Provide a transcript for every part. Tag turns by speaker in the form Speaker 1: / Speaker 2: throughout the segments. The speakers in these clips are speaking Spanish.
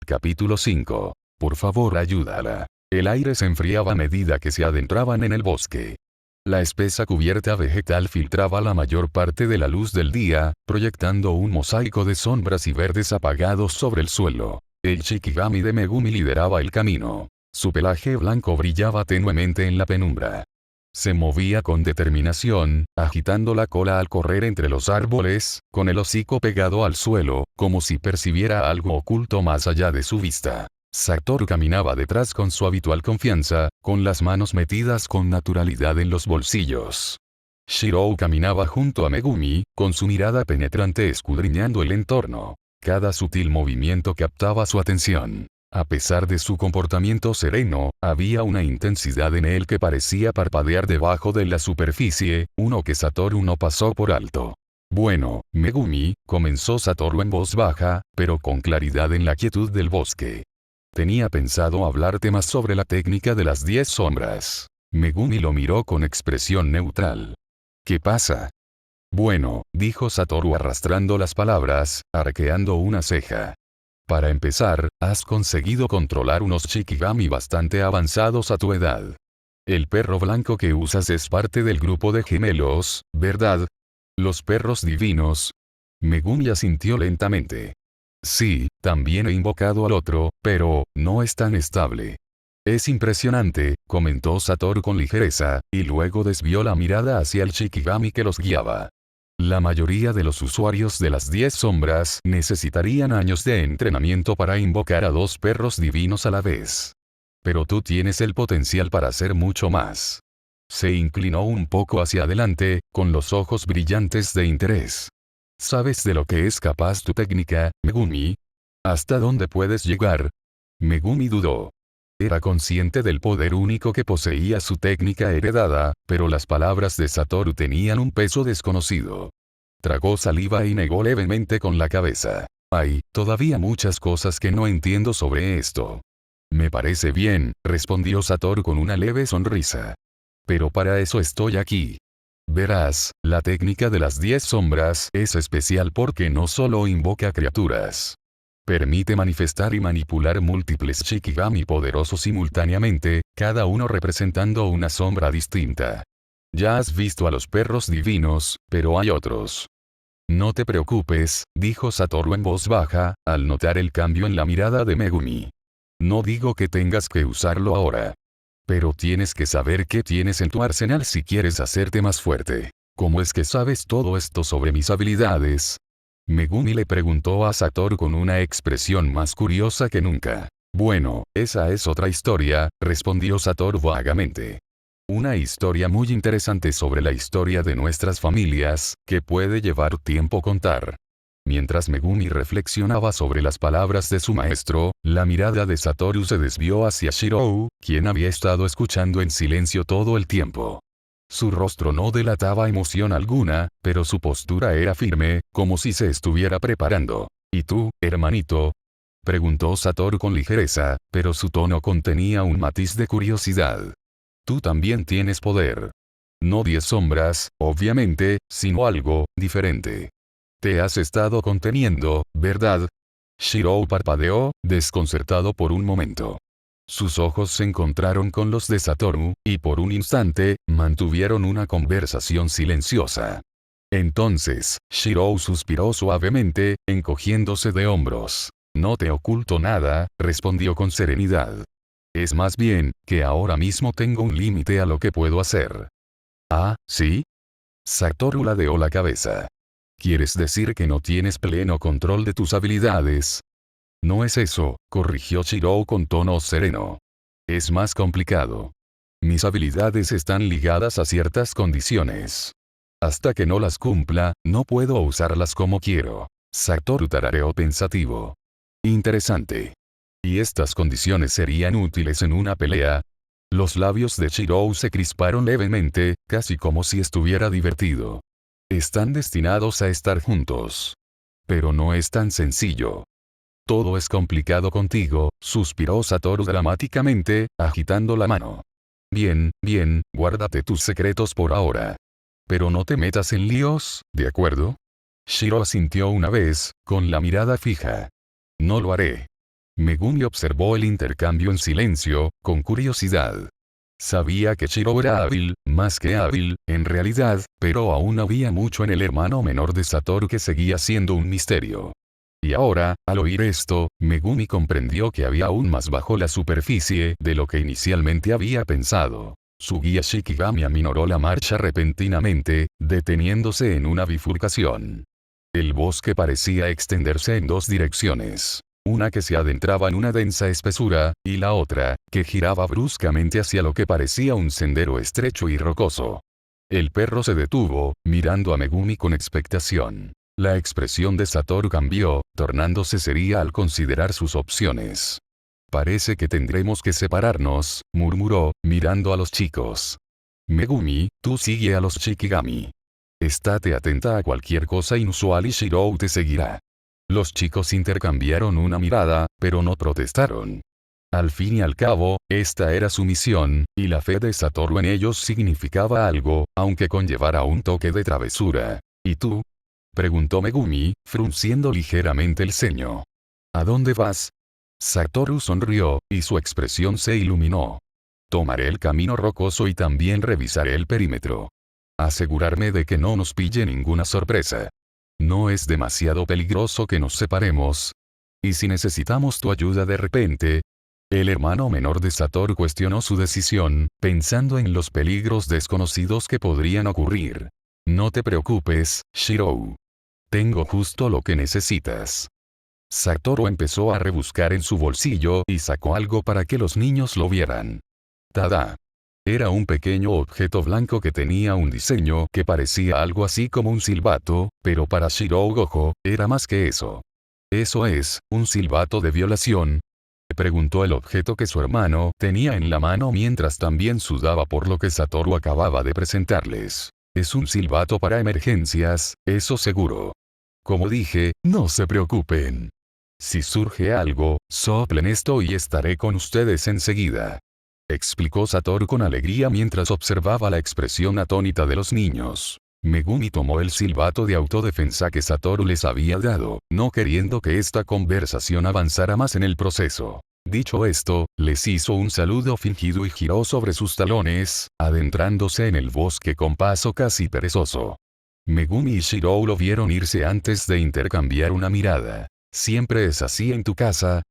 Speaker 1: Capítulo 5. Por favor, ayúdala. El aire se enfriaba a medida que se adentraban en el bosque. La espesa cubierta vegetal filtraba la mayor parte de la luz del día, proyectando un mosaico de sombras y verdes apagados sobre el suelo. El Shikigami de Megumi lideraba el camino. Su pelaje blanco brillaba tenuemente en la penumbra. Se movía con determinación, agitando la cola al correr entre los árboles, con el hocico pegado al suelo, como si percibiera algo oculto más allá de su vista. Satoru caminaba detrás con su habitual confianza, con las manos metidas con naturalidad en los bolsillos. Shirou caminaba junto a Megumi, con su mirada penetrante escudriñando el entorno. Cada sutil movimiento captaba su atención. A pesar de su comportamiento sereno, había una intensidad en él que parecía parpadear debajo de la superficie, uno que Satoru no pasó por alto. Bueno, Megumi, comenzó Satoru en voz baja, pero con claridad en la quietud del bosque. Tenía pensado hablarte más sobre la técnica de las 10 sombras. Megumi lo miró con expresión neutral. ¿Qué pasa? Bueno, dijo Satoru arrastrando las palabras, arqueando una ceja. Para empezar, has conseguido controlar unos Shikigami bastante avanzados a tu edad. El perro blanco que usas es parte del grupo de gemelos, ¿verdad? Los perros divinos. Megumi asintió lentamente. Sí, también he invocado al otro, pero no es tan estable. Es impresionante, comentó Satoru con ligereza, y luego desvió la mirada hacia el Shikigami que los guiaba. La mayoría de los usuarios de las 10 sombras necesitarían años de entrenamiento para invocar a 2 perros divinos a la vez. Pero tú tienes el potencial para hacer mucho más. Se inclinó un poco hacia adelante, con los ojos brillantes de interés. ¿Sabes de lo que es capaz tu técnica, Megumi? ¿Hasta dónde puedes llegar? Megumi dudó. Era consciente del poder único que poseía su técnica heredada, pero las palabras de Satoru tenían un peso desconocido. Tragó saliva y negó levemente con la cabeza. Hay todavía muchas cosas que no entiendo sobre esto. Me parece bien, respondió Satoru con una leve sonrisa. Pero para eso estoy aquí. Verás, la técnica de las 10 sombras es especial porque no solo invoca criaturas. Permite manifestar y manipular múltiples Shikigami poderosos simultáneamente, cada uno representando una sombra distinta. Ya has visto a los perros divinos, pero hay otros. No te preocupes, dijo Satoru en voz baja, al notar el cambio en la mirada de Megumi. No digo que tengas que usarlo ahora. Pero tienes que saber qué tienes en tu arsenal si quieres hacerte más fuerte. ¿Cómo es que sabes todo esto sobre mis habilidades? Megumi le preguntó a Satoru con una expresión más curiosa que nunca. Bueno, esa es otra historia, respondió Satoru vagamente. Una historia muy interesante sobre la historia de nuestras familias, que puede llevar tiempo contar. Mientras Megumi reflexionaba sobre las palabras de su maestro, la mirada de Satoru se desvió hacia Shirou, quien había estado escuchando en silencio todo el tiempo. Su rostro no delataba emoción alguna, pero su postura era firme, como si se estuviera preparando. ¿Y tú, hermanito? Preguntó Satoru con ligereza, pero su tono contenía un matiz de curiosidad. Tú también tienes poder. No 10 sombras, obviamente, sino algo diferente. Te has estado conteniendo, ¿verdad? Shirou parpadeó, desconcertado por un momento. Sus ojos se encontraron con los de Satoru, y por un instante, mantuvieron una conversación silenciosa. Entonces, Shirou suspiró suavemente, encogiéndose de hombros. No te oculto nada, respondió con serenidad. Es más bien, que ahora mismo tengo un límite a lo que puedo hacer. ¿Ah, sí? Satoru ladeó la cabeza. ¿Quieres decir que no tienes pleno control de tus habilidades? No es eso, corrigió Shirou con tono sereno. Es más complicado. Mis habilidades están ligadas a ciertas condiciones. Hasta que no las cumpla, no puedo usarlas como quiero. Satoru tarareó pensativo. Interesante. ¿Y estas condiciones serían útiles en una pelea? Los labios de Shirou se crisparon levemente, casi como si estuviera divertido. Están destinados a estar juntos. Pero no es tan sencillo. Todo es complicado contigo, suspiró Satoru dramáticamente, agitando la mano. Bien, bien, guárdate tus secretos por ahora. Pero no te metas en líos, ¿de acuerdo? Shiro asintió una vez, con la mirada fija. No lo haré. Megumi observó el intercambio en silencio, con curiosidad. Sabía que Shiro era hábil, más que hábil, en realidad, pero aún había mucho en el hermano menor de Satoru que seguía siendo un misterio. Y ahora, al oír esto, Megumi comprendió que había aún más bajo la superficie de lo que inicialmente había pensado. Su guía Shikigami aminoró la marcha repentinamente, deteniéndose en una bifurcación. El bosque parecía extenderse en dos direcciones. Una que se adentraba en una densa espesura, y la otra, que giraba bruscamente hacia lo que parecía un sendero estrecho y rocoso. El perro se detuvo, mirando a Megumi con expectación. La expresión de Satoru cambió, tornándose seria al considerar sus opciones. Parece que tendremos que separarnos, murmuró, mirando a los chicos. Megumi, tú sigue a los Shikigami. Estate atenta a cualquier cosa inusual y Shirou te seguirá. Los chicos intercambiaron una mirada, pero no protestaron. Al fin y al cabo, esta era su misión, y la fe de Satoru en ellos significaba algo, aunque conllevara un toque de travesura. ¿Y tú? Preguntó Megumi, frunciendo ligeramente el ceño. ¿A dónde vas? Satoru sonrió, y su expresión se iluminó. Tomaré el camino rocoso y también revisaré el perímetro. Asegurarme de que no nos pille ninguna sorpresa. No es demasiado peligroso que nos separemos. ¿Y si necesitamos tu ayuda de repente? El hermano menor de Satoru cuestionó su decisión, pensando en los peligros desconocidos que podrían ocurrir. No te preocupes, Shirou. Tengo justo lo que necesitas. Satoru empezó a rebuscar en su bolsillo y sacó algo para que los niños lo vieran. ¡Tada! Era un pequeño objeto blanco que tenía un diseño que parecía algo así como un silbato, pero para Shirou Gojo, era más que eso. ¿Eso es, un silbato de violación? Preguntó el objeto que su hermano tenía en la mano mientras también sudaba por lo que Satoru acababa de presentarles. Es un silbato para emergencias, eso seguro. Como dije, no se preocupen. Si surge algo, soplen esto y estaré con ustedes enseguida. Explicó Satoru con alegría mientras observaba la expresión atónita de los niños. Megumi tomó el silbato de autodefensa que Satoru les había dado, no queriendo que esta conversación avanzara más en el proceso. Dicho esto, les hizo un saludo fingido y giró sobre sus talones, adentrándose en el bosque con paso casi perezoso. Megumi y Shirou lo vieron irse antes de intercambiar una mirada. ¿Siempre es así en tu casa?,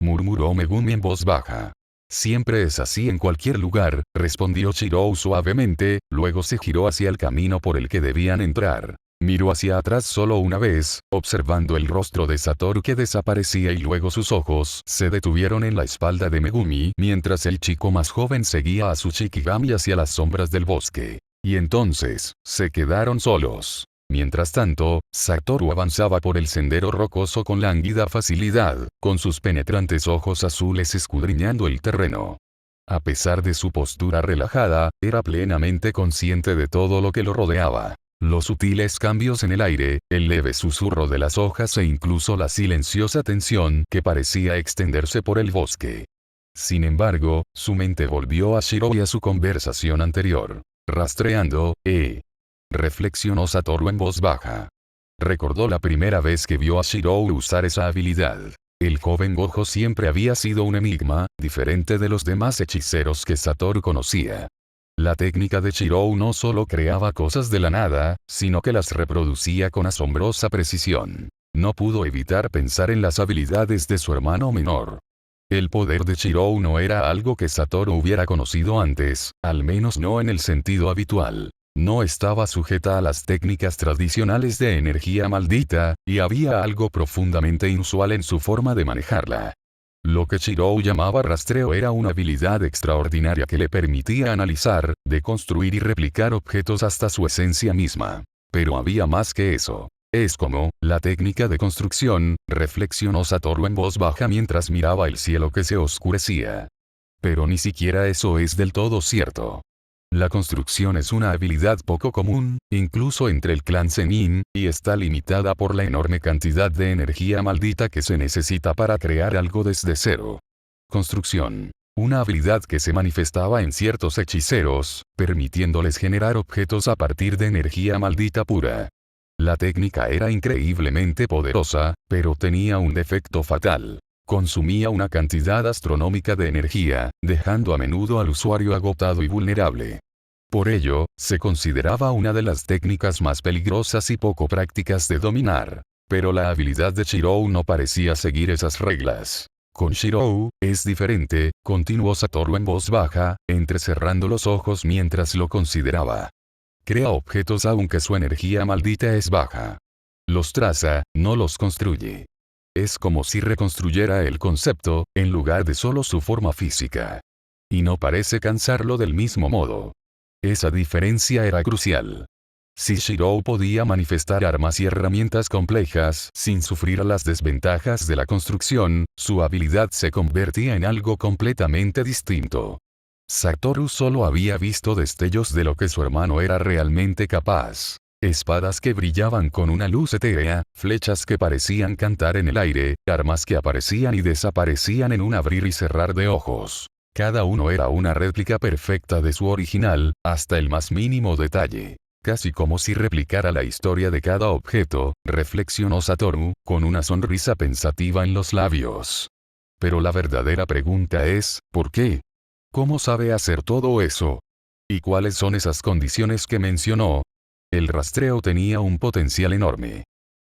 Speaker 1: murmuró Megumi en voz baja. Siempre es así en cualquier lugar, respondió Shirou suavemente, luego se giró hacia el camino por el que debían entrar. Miró hacia atrás solo una vez, observando el rostro de Satoru que desaparecía y luego sus ojos se detuvieron en la espalda de Megumi mientras el chico más joven seguía a su Shikigami hacia las sombras del bosque. Y entonces, se quedaron solos. Mientras tanto, Satoru avanzaba por el sendero rocoso con lánguida facilidad, con sus penetrantes ojos azules escudriñando el terreno. A pesar de su postura relajada, era plenamente consciente de todo lo que lo rodeaba. Los sutiles cambios en el aire, el leve susurro de las hojas e incluso la silenciosa tensión que parecía extenderse por el bosque. Sin embargo, su mente volvió a Shirou y a su conversación anterior. Rastreando, reflexionó Satoru en voz baja. Recordó la primera vez que vio a Shirou usar esa habilidad. El joven Gojo siempre había sido un enigma, diferente de los demás hechiceros que Satoru conocía. La técnica de Shirou no solo creaba cosas de la nada, sino que las reproducía con asombrosa precisión. No pudo evitar pensar en las habilidades de su hermano menor. El poder de Shirou no era algo que Satoru hubiera conocido antes, al menos no en el sentido habitual. No estaba sujeta a las técnicas tradicionales de energía maldita, y había algo profundamente inusual en su forma de manejarla. Lo que Shirou llamaba rastreo era una habilidad extraordinaria que le permitía analizar, deconstruir y replicar objetos hasta su esencia misma. Pero había más que eso. Es como, la técnica de construcción, reflexionó Satoru en voz baja mientras miraba el cielo que se oscurecía. Pero ni siquiera eso es del todo cierto. La construcción es una habilidad poco común, incluso entre el clan Zenin, y está limitada por la enorme cantidad de energía maldita que se necesita para crear algo desde cero. Construcción. Una habilidad que se manifestaba en ciertos hechiceros, permitiéndoles generar objetos a partir de energía maldita pura. La técnica era increíblemente poderosa, pero tenía un defecto fatal. consumía una cantidad astronómica de energía, dejando a menudo al usuario agotado y vulnerable. Por ello, se consideraba una de las técnicas más peligrosas y poco prácticas de dominar. Pero la habilidad de Shirou no parecía seguir esas reglas. Con Shirou, es diferente, continuó Satoru en voz baja, entrecerrando los ojos mientras lo consideraba. Crea objetos aunque su energía maldita es baja. Los traza, no los construye. Es como si reconstruyera el concepto, en lugar de solo su forma física. Y no parece cansarlo del mismo modo. Esa diferencia era crucial. Si Shirou podía manifestar armas y herramientas complejas sin sufrir las desventajas de la construcción, su habilidad se convertía en algo completamente distinto. Satoru solo había visto destellos de lo que su hermano era realmente capaz. Espadas que brillaban con una luz etérea, flechas que parecían cantar en el aire, armas que aparecían y desaparecían en un abrir y cerrar de ojos. Cada uno era una réplica perfecta de su original, hasta el más mínimo detalle. Casi como si replicara la historia de cada objeto, reflexionó Satoru, con una sonrisa pensativa en los labios. Pero la verdadera pregunta es, ¿por qué? ¿Cómo sabe hacer todo eso? ¿Y cuáles son esas condiciones que mencionó? El rastreo tenía un potencial enorme.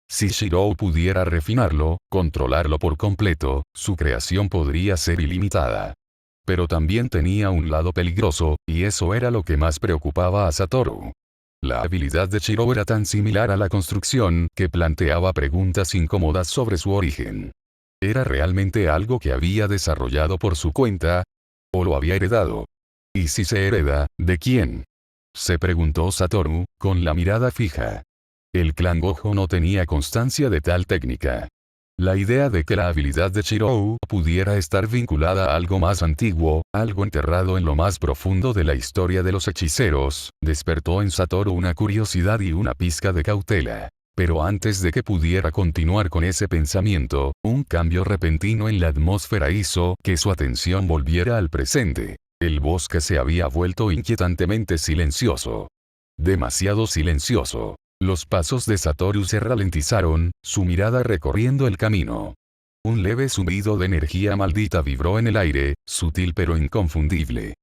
Speaker 1: Si Shirou pudiera refinarlo, controlarlo por completo, su creación podría ser ilimitada. Pero también tenía un lado peligroso, y eso era lo que más preocupaba a Satoru. La habilidad de Shirou era tan similar a la construcción que planteaba preguntas incómodas sobre su origen. ¿Era realmente algo que había desarrollado por su cuenta? ¿O lo había heredado? Y si se hereda, ¿de quién? Se preguntó Satoru, con la mirada fija. El clan Gojo no tenía constancia de tal técnica. La idea de que la habilidad de Shirou pudiera estar vinculada a algo más antiguo, algo enterrado en lo más profundo de la historia de los hechiceros, despertó en Satoru una curiosidad y una pizca de cautela. Pero antes de que pudiera continuar con ese pensamiento, un cambio repentino en la atmósfera hizo que su atención volviera al presente. El bosque se había vuelto inquietantemente silencioso. Demasiado silencioso. Los pasos de Satoru se ralentizaron, su mirada recorriendo el camino. Un leve zumbido de energía maldita vibró en el aire, sutil pero inconfundible.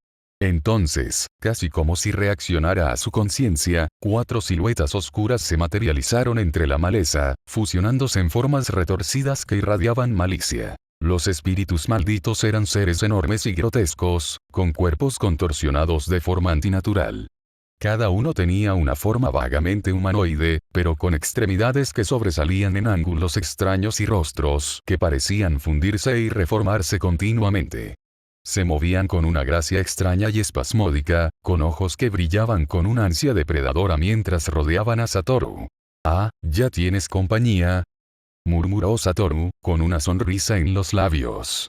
Speaker 1: Entonces, casi como si reaccionara a su conciencia, 4 siluetas oscuras se materializaron entre la maleza, fusionándose en formas retorcidas que irradiaban malicia. Los espíritus malditos eran seres enormes y grotescos, con cuerpos contorsionados de forma antinatural. Cada uno tenía una forma vagamente humanoide, pero con extremidades que sobresalían en ángulos extraños y rostros que parecían fundirse y reformarse continuamente. Se movían con una gracia extraña y espasmódica, con ojos que brillaban con una ansia depredadora mientras rodeaban a Satoru. «Ah, ya tienes compañía», murmuró Satoru, con una sonrisa en los labios.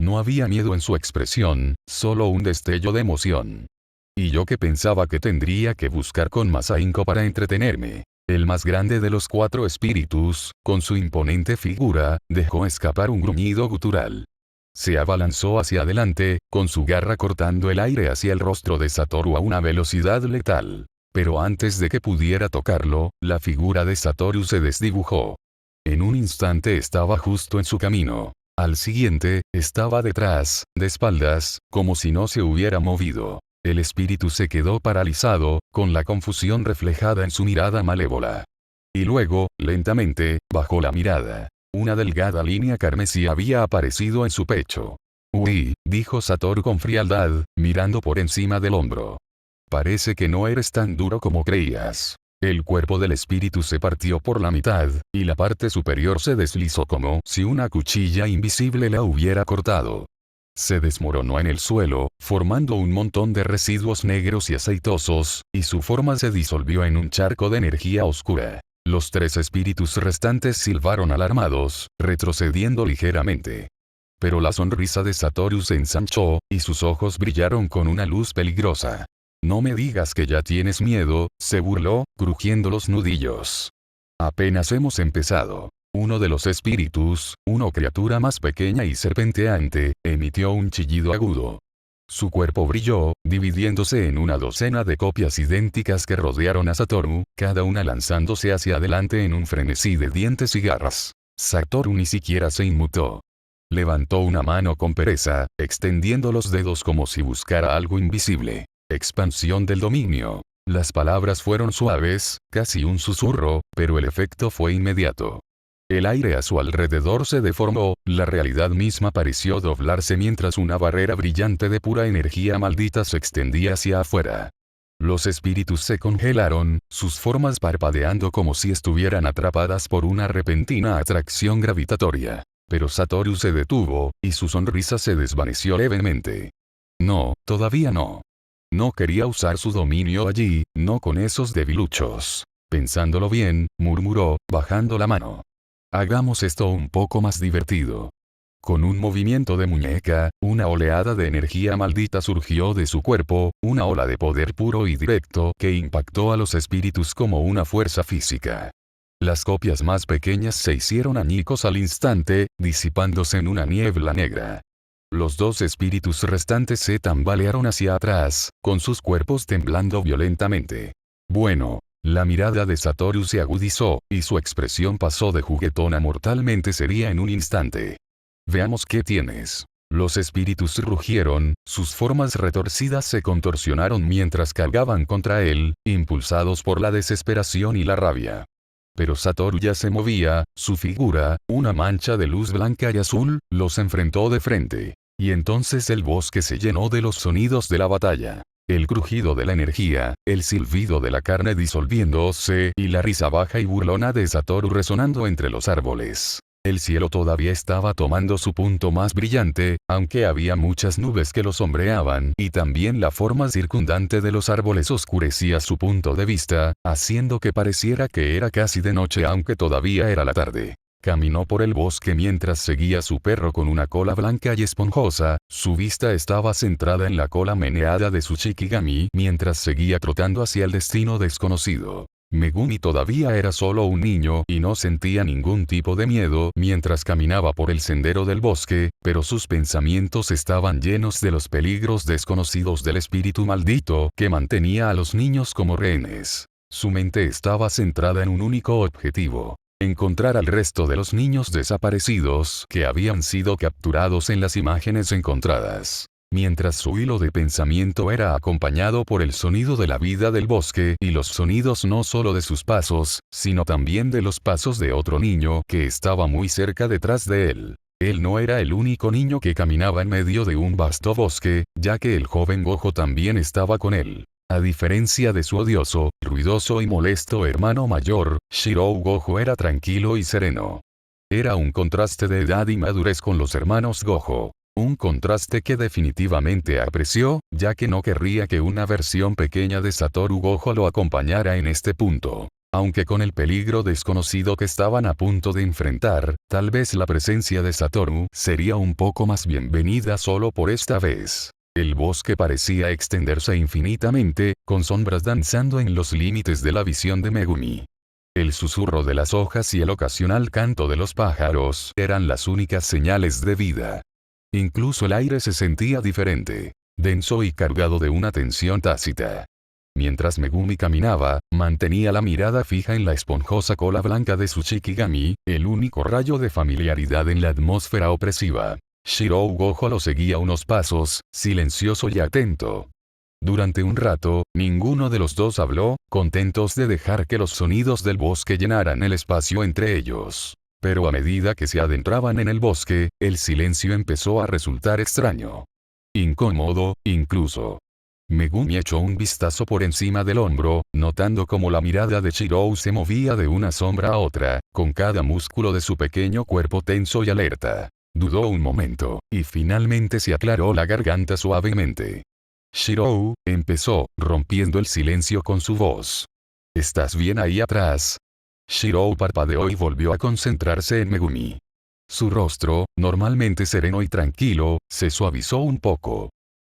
Speaker 1: No había miedo en su expresión, solo un destello de emoción. Y yo que pensaba que tendría que buscar con más ahínco para entretenerme. El más grande de los 4 espíritus, con su imponente figura, dejó escapar un gruñido gutural. Se abalanzó hacia adelante, con su garra cortando el aire hacia el rostro de Satoru a una velocidad letal. Pero antes de que pudiera tocarlo, la figura de Satoru se desdibujó. En un instante estaba justo en su camino. Al siguiente, estaba detrás, de espaldas, como si no se hubiera movido. El espíritu se quedó paralizado, con la confusión reflejada en su mirada malévola. Y luego, lentamente, bajó la mirada. Una delgada línea carmesí había aparecido en su pecho. «Uy», dijo Satoru con frialdad, mirando por encima del hombro. «Parece que no eres tan duro como creías». El cuerpo del espíritu se partió por la mitad, y la parte superior se deslizó como si una cuchilla invisible la hubiera cortado. Se desmoronó en el suelo, formando un montón de residuos negros y aceitosos, y su forma se disolvió en un charco de energía oscura. Los 3 espíritus restantes silbaron alarmados, retrocediendo ligeramente. Pero la sonrisa de Satoru se ensanchó, y sus ojos brillaron con una luz peligrosa. «No me digas que ya tienes miedo», se burló, crujiendo los nudillos. «Apenas hemos empezado». Uno de los espíritus, una criatura más pequeña y serpenteante, emitió un chillido agudo. Su cuerpo brilló, dividiéndose en una docena de copias idénticas que rodearon a Satoru, cada una lanzándose hacia adelante en un frenesí de dientes y garras. Satoru ni siquiera se inmutó. Levantó una mano con pereza, extendiendo los dedos como si buscara algo invisible. Expansión del dominio. Las palabras fueron suaves, casi un susurro, pero el efecto fue inmediato. El aire a su alrededor se deformó, la realidad misma pareció doblarse mientras una barrera brillante de pura energía maldita se extendía hacia afuera. Los espíritus se congelaron, sus formas parpadeando como si estuvieran atrapadas por una repentina atracción gravitatoria. Pero Satoru se detuvo, y su sonrisa se desvaneció levemente. No, todavía no. No quería usar su dominio allí, no con esos debiluchos. Pensándolo bien, murmuró, bajando la mano. Hagamos esto un poco más divertido. Con un movimiento de muñeca, una oleada de energía maldita surgió de su cuerpo, una ola de poder puro y directo que impactó a los espíritus como una fuerza física. Las copias más pequeñas se hicieron añicos al instante, disipándose en una niebla negra. Los dos espíritus restantes se tambalearon hacia atrás, con sus cuerpos temblando violentamente. Bueno. La mirada de Satoru se agudizó, y su expresión pasó de juguetona mortalmente seria en un instante. Veamos qué tienes. Los espíritus rugieron, sus formas retorcidas se contorsionaron mientras cargaban contra él, impulsados por la desesperación y la rabia. Pero Satoru ya se movía, su figura, una mancha de luz blanca y azul, los enfrentó de frente. Y entonces el bosque se llenó de los sonidos de la batalla. El crujido de la energía, el silbido de la carne disolviéndose y la risa baja y burlona de Satoru resonando entre los árboles. El cielo todavía estaba tomando su punto más brillante, aunque había muchas nubes que lo sombreaban, y también la forma circundante de los árboles oscurecía su punto de vista, haciendo que pareciera que era casi de noche aunque todavía era la tarde. Caminó por el bosque mientras seguía a su perro con una cola blanca y esponjosa, su vista estaba centrada en la cola meneada de su Shikigami mientras seguía trotando hacia el destino desconocido. Megumi todavía era solo un niño y no sentía ningún tipo de miedo mientras caminaba por el sendero del bosque, pero sus pensamientos estaban llenos de los peligros desconocidos del espíritu maldito que mantenía a los niños como rehenes. Su mente estaba centrada en un único objetivo. Encontrar al resto de los niños desaparecidos que habían sido capturados en las imágenes encontradas. Mientras su hilo de pensamiento era acompañado por el sonido de la vida del bosque y los sonidos no solo de sus pasos, sino también de los pasos de otro niño que estaba muy cerca detrás de él. Él no era el único niño que caminaba en medio de un vasto bosque, ya que el joven Gojo también estaba con él. A diferencia de su odioso, ruidoso y molesto hermano mayor, Shirou Gojo era tranquilo y sereno. Era un contraste de edad y madurez con los hermanos Gojo. Un contraste que definitivamente apreció, ya que no querría que una versión pequeña de Satoru Gojo lo acompañara en este punto. Aunque con el peligro desconocido que estaban a punto de enfrentar, tal vez la presencia de Satoru sería un poco más bienvenida solo por esta vez. El bosque parecía extenderse infinitamente, con sombras danzando en los límites de la visión de Megumi. El susurro de las hojas y el ocasional canto de los pájaros eran las únicas señales de vida. Incluso el aire se sentía diferente, denso y cargado de una tensión tácita. Mientras Megumi caminaba, mantenía la mirada fija en la esponjosa cola blanca de su Shikigami, el único rayo de familiaridad en la atmósfera opresiva. Shirou Gojo lo seguía unos pasos, silencioso y atento. Durante un rato, ninguno de los dos habló, contentos de dejar que los sonidos del bosque llenaran el espacio entre ellos. Pero a medida que se adentraban en el bosque, el silencio empezó a resultar extraño. Incómodo, incluso. Megumi echó un vistazo por encima del hombro, notando cómo la mirada de Shirou se movía de una sombra a otra, con cada músculo de su pequeño cuerpo tenso y alerta. Dudó un momento, y finalmente se aclaró la garganta suavemente. Shirou, empezó, rompiendo el silencio con su voz. ¿Estás bien ahí atrás? Shirou parpadeó y volvió a concentrarse en Megumi. Su rostro, normalmente sereno y tranquilo, se suavizó un poco.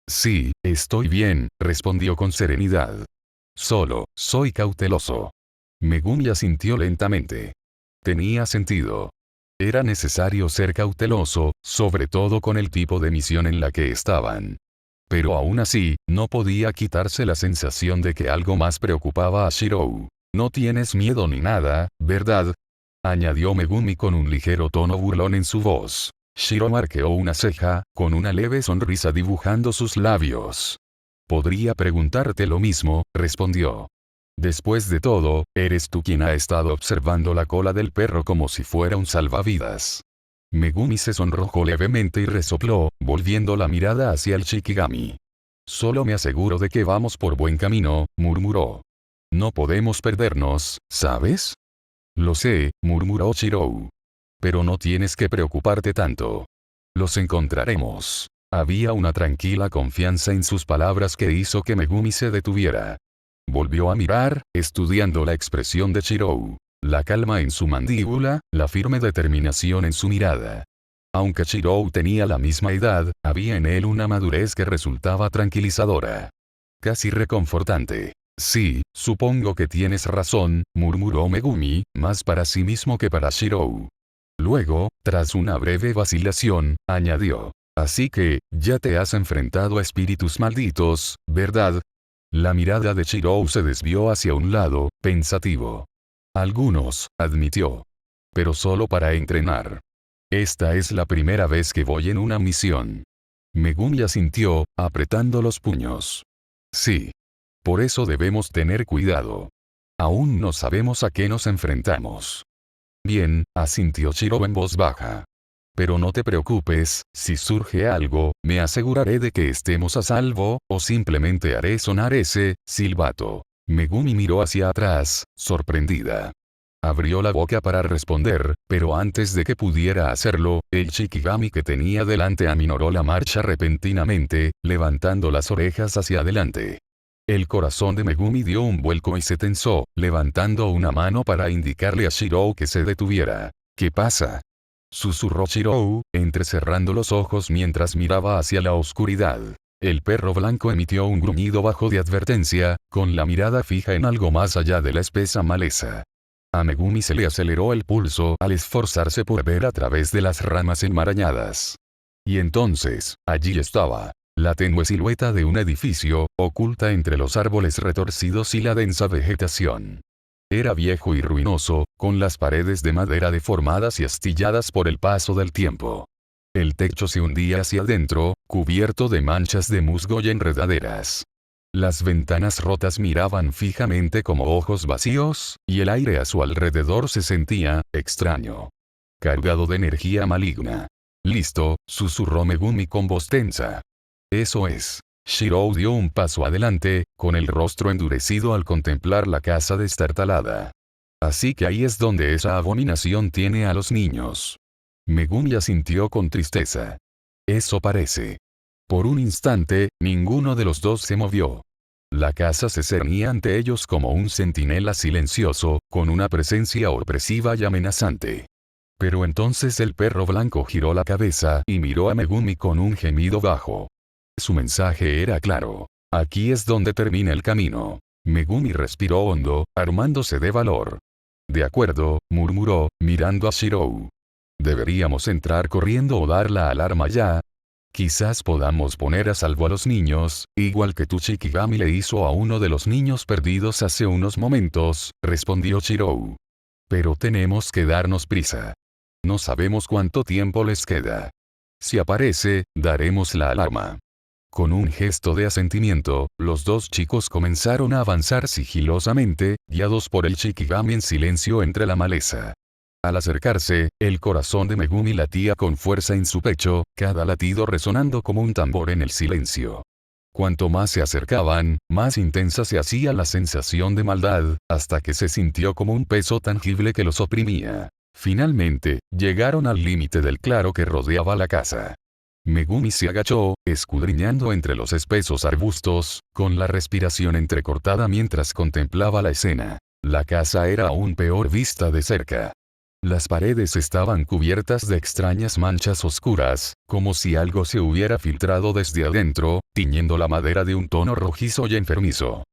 Speaker 1: Sí, estoy bien, respondió con serenidad. Solo, soy cauteloso. Megumi asintió lentamente. Tenía sentido. Era necesario ser cauteloso, sobre todo con el tipo de misión en la que estaban. Pero aún así, no podía quitarse la sensación de que algo más preocupaba a Shirou. No tienes miedo ni nada, ¿verdad? Añadió Megumi con un ligero tono burlón en su voz. Shiro arqueó una ceja, con una leve sonrisa dibujando sus labios. Podría preguntarte lo mismo, respondió. Después de todo, eres tú quien ha estado observando la cola del perro como si fuera un salvavidas. Megumi se sonrojó levemente y resopló, volviendo la mirada hacia el Shikigami. Solo me aseguro de que vamos por buen camino, murmuró. No podemos perdernos, ¿sabes? Lo sé, murmuró Shirou. Pero no tienes que preocuparte tanto. Los encontraremos. Había una tranquila confianza en sus palabras que hizo que Megumi se detuviera. Volvió a mirar, estudiando la expresión de Shirou. La calma en su mandíbula, la firme determinación en su mirada. Aunque Shirou tenía la misma edad, había en él una madurez que resultaba tranquilizadora. Casi reconfortante. Sí, supongo que tienes razón, murmuró Megumi, más para sí mismo que para Shirou. Luego, tras una breve vacilación, añadió. Así que, ya te has enfrentado a espíritus malditos, ¿verdad? La mirada de Shirou se desvió hacia un lado, pensativo. Algunos, admitió. Pero solo para entrenar. Esta es la primera vez que voy en una misión. Megumi asintió, apretando los puños. Sí. Por eso debemos tener cuidado. Aún no sabemos a qué nos enfrentamos. Bien, asintió Shirou en voz baja. Pero no te preocupes, si surge algo, me aseguraré de que estemos a salvo, o simplemente haré sonar ese silbato. Megumi miró hacia atrás, sorprendida. Abrió la boca para responder, pero antes de que pudiera hacerlo, el Shikigami que tenía delante aminoró la marcha repentinamente, levantando las orejas hacia adelante. El corazón de Megumi dio un vuelco y se tensó, levantando una mano para indicarle a Shirou que se detuviera. ¿Qué pasa? Susurró Shirou, entrecerrando los ojos mientras miraba hacia la oscuridad. El perro blanco emitió un gruñido bajo de advertencia, con la mirada fija en algo más allá de la espesa maleza. A Megumi se le aceleró el pulso al esforzarse por ver a través de las ramas enmarañadas. Y entonces, allí estaba. La tenue silueta de un edificio, oculta entre los árboles retorcidos y la densa vegetación. Era viejo y ruinoso, con las paredes de madera deformadas y astilladas por el paso del tiempo. El techo se hundía hacia adentro, cubierto de manchas de musgo y enredaderas. Las ventanas rotas miraban fijamente como ojos vacíos, y el aire a su alrededor se sentía extraño. Cargado de energía maligna. Listo, susurró Megumi con voz tensa. Eso es. Shirou dio un paso adelante, con el rostro endurecido al contemplar la casa destartalada. Así que ahí es donde esa abominación tiene a los niños. Megumi asintió con tristeza. Eso parece. Por un instante, ninguno de los dos se movió. La casa se cernía ante ellos como un centinela silencioso, con una presencia opresiva y amenazante. Pero entonces el perro blanco giró la cabeza y miró a Megumi con un gemido bajo. Su mensaje era claro. Aquí es donde termina el camino. Megumi respiró hondo, armándose de valor. De acuerdo, murmuró, mirando a Shirou. ¿Deberíamos entrar corriendo o dar la alarma ya? Quizás podamos poner a salvo a los niños, igual que tu Shikigami le hizo a uno de los niños perdidos hace unos momentos, respondió Shirou. Pero tenemos que darnos prisa. No sabemos cuánto tiempo les queda. Si aparece, daremos la alarma. Con un gesto de asentimiento, los dos chicos comenzaron a avanzar sigilosamente, guiados por el Shikigami en silencio entre la maleza. Al acercarse, el corazón de Megumi latía con fuerza en su pecho, cada latido resonando como un tambor en el silencio. Cuanto más se acercaban, más intensa se hacía la sensación de maldad, hasta que se sintió como un peso tangible que los oprimía. Finalmente, llegaron al límite del claro que rodeaba la casa. Megumi se agachó, escudriñando entre los espesos arbustos, con la respiración entrecortada mientras contemplaba la escena. La casa era aún peor vista de cerca. Las paredes estaban cubiertas de extrañas manchas oscuras, como si algo se hubiera filtrado desde adentro, tiñendo la madera de un tono rojizo y enfermizo.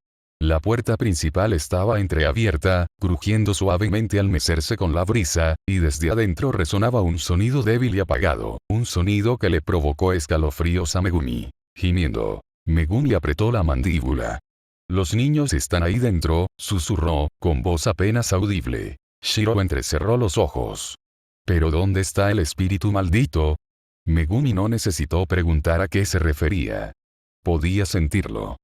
Speaker 1: La puerta principal estaba entreabierta, crujiendo suavemente al mecerse con la brisa, y desde adentro resonaba un sonido débil y apagado, un sonido que le provocó escalofríos a Megumi. Gimiendo, Megumi apretó la mandíbula. «Los niños están ahí dentro», susurró, con voz apenas audible. Shirou entrecerró los ojos. «¿Pero dónde está el espíritu maldito?». Megumi no necesitó preguntar a qué se refería. Podía sentirlo.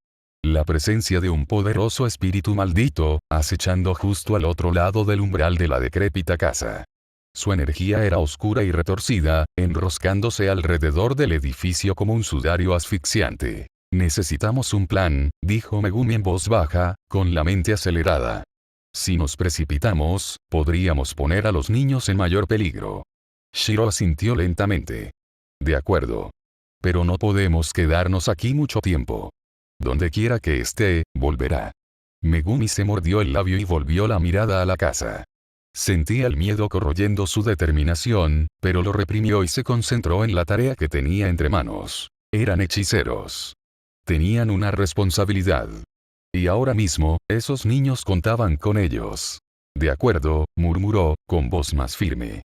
Speaker 1: La presencia de un poderoso espíritu maldito, acechando justo al otro lado del umbral de la decrépita casa. Su energía era oscura y retorcida, enroscándose alrededor del edificio como un sudario asfixiante. Necesitamos un plan, dijo Megumi en voz baja, con la mente acelerada. Si nos precipitamos, podríamos poner a los niños en mayor peligro. Shiro asintió lentamente. De acuerdo. Pero no podemos quedarnos aquí mucho tiempo. Donde quiera que esté, volverá. Megumi se mordió el labio y volvió la mirada a la casa. Sentía el miedo corroyendo su determinación, pero lo reprimió y se concentró en la tarea que tenía entre manos. Eran hechiceros. Tenían una responsabilidad. Y ahora mismo, esos niños contaban con ellos. De acuerdo, murmuró, con voz más firme.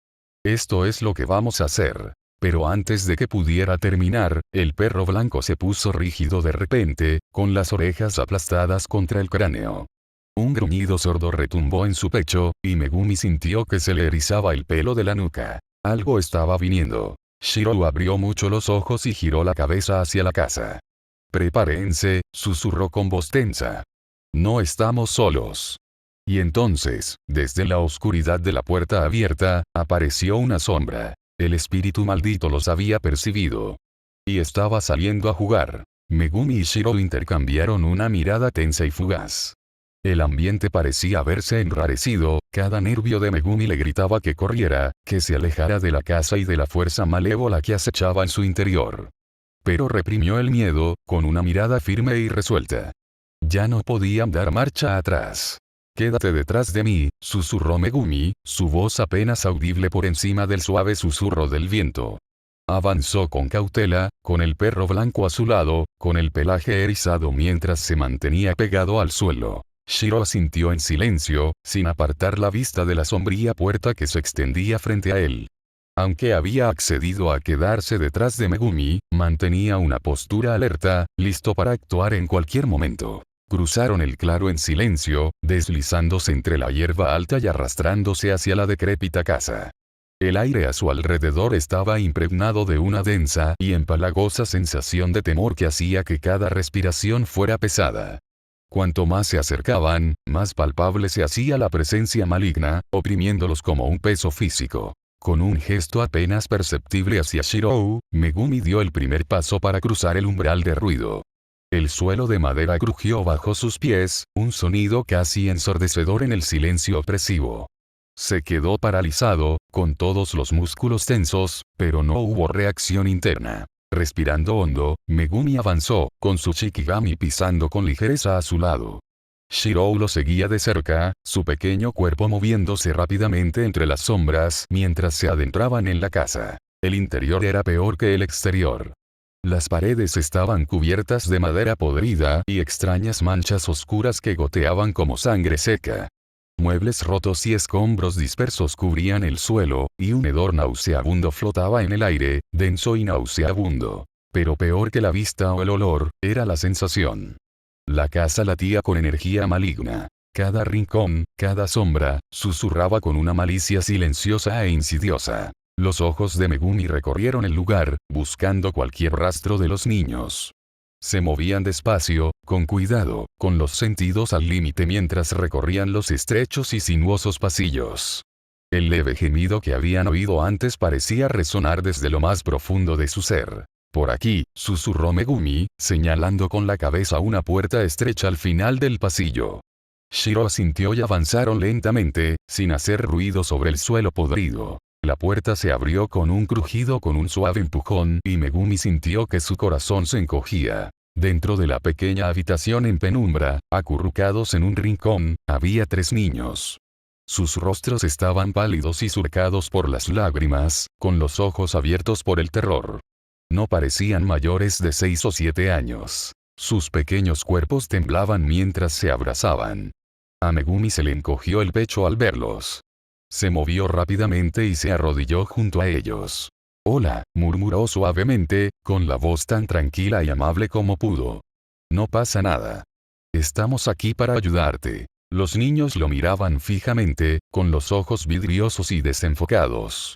Speaker 1: Esto es lo que vamos a hacer. Pero antes de que pudiera terminar, el perro blanco se puso rígido de repente, con las orejas aplastadas contra el cráneo. Un gruñido sordo retumbó en su pecho, y Megumi sintió que se le erizaba el pelo de la nuca. Algo estaba viniendo. Shiro abrió mucho los ojos y giró la cabeza hacia la casa. Prepárense, susurró con voz tensa. No estamos solos. Y entonces, desde la oscuridad de la puerta abierta, apareció una sombra. El espíritu maldito los había percibido. Y estaba saliendo a jugar. Megumi y Shiro intercambiaron una mirada tensa y fugaz. El ambiente parecía haberse enrarecido, cada nervio de Megumi le gritaba que corriera, que se alejara de la casa y de la fuerza malévola que acechaba en su interior. Pero reprimió el miedo, con una mirada firme y resuelta. Ya no podían dar marcha atrás. Quédate detrás de mí, susurró Megumi, su voz apenas audible por encima del suave susurro del viento. Avanzó con cautela, con el perro blanco a su lado, con el pelaje erizado mientras se mantenía pegado al suelo. Shiro asintió en silencio, sin apartar la vista de la sombría puerta que se extendía frente a él. Aunque había accedido a quedarse detrás de Megumi, mantenía una postura alerta, listo para actuar en cualquier momento. Cruzaron el claro en silencio, deslizándose entre la hierba alta y arrastrándose hacia la decrépita casa. El aire a su alrededor estaba impregnado de una densa y empalagosa sensación de temor que hacía que cada respiración fuera pesada. Cuanto más se acercaban, más palpable se hacía la presencia maligna, oprimiéndolos como un peso físico. Con un gesto apenas perceptible hacia Shiro, Megumi dio el primer paso para cruzar el umbral de ruido. El suelo de madera crujió bajo sus pies, un sonido casi ensordecedor en el silencio opresivo. Se quedó paralizado, con todos los músculos tensos, pero no hubo reacción interna. Respirando hondo, Megumi avanzó, con su Shikigami pisando con ligereza a su lado. Shiro lo seguía de cerca, su pequeño cuerpo moviéndose rápidamente entre las sombras mientras se adentraban en la casa. El interior era peor que el exterior. Las paredes estaban cubiertas de madera podrida y extrañas manchas oscuras que goteaban como sangre seca. Muebles rotos y escombros dispersos cubrían el suelo, y un hedor nauseabundo flotaba en el aire, denso y nauseabundo. Pero peor que la vista o el olor, era la sensación. La casa latía con energía maligna. Cada rincón, cada sombra, susurraba con una malicia silenciosa e insidiosa. Los ojos de Megumi recorrieron el lugar, buscando cualquier rastro de los niños. Se movían despacio, con cuidado, con los sentidos al límite mientras recorrían los estrechos y sinuosos pasillos. El leve gemido que habían oído antes parecía resonar desde lo más profundo de su ser. Por aquí, susurró Megumi, señalando con la cabeza una puerta estrecha al final del pasillo. Shiro asintió y avanzaron lentamente, sin hacer ruido sobre el suelo podrido. La puerta se abrió con un crujido con un suave empujón y Megumi sintió que su corazón se encogía. Dentro de la pequeña habitación en penumbra, acurrucados en un rincón, había 3 niños. Sus rostros estaban pálidos y surcados por las lágrimas, con los ojos abiertos por el terror. No parecían mayores de 6 o 7 años. Sus pequeños cuerpos temblaban mientras se abrazaban. A Megumi se le encogió el pecho al verlos. Se movió rápidamente y se arrodilló junto a ellos. «Hola», murmuró suavemente, con la voz tan tranquila y amable como pudo. «No pasa nada. Estamos aquí para ayudarte». Los niños lo miraban fijamente, con los ojos vidriosos y desenfocados.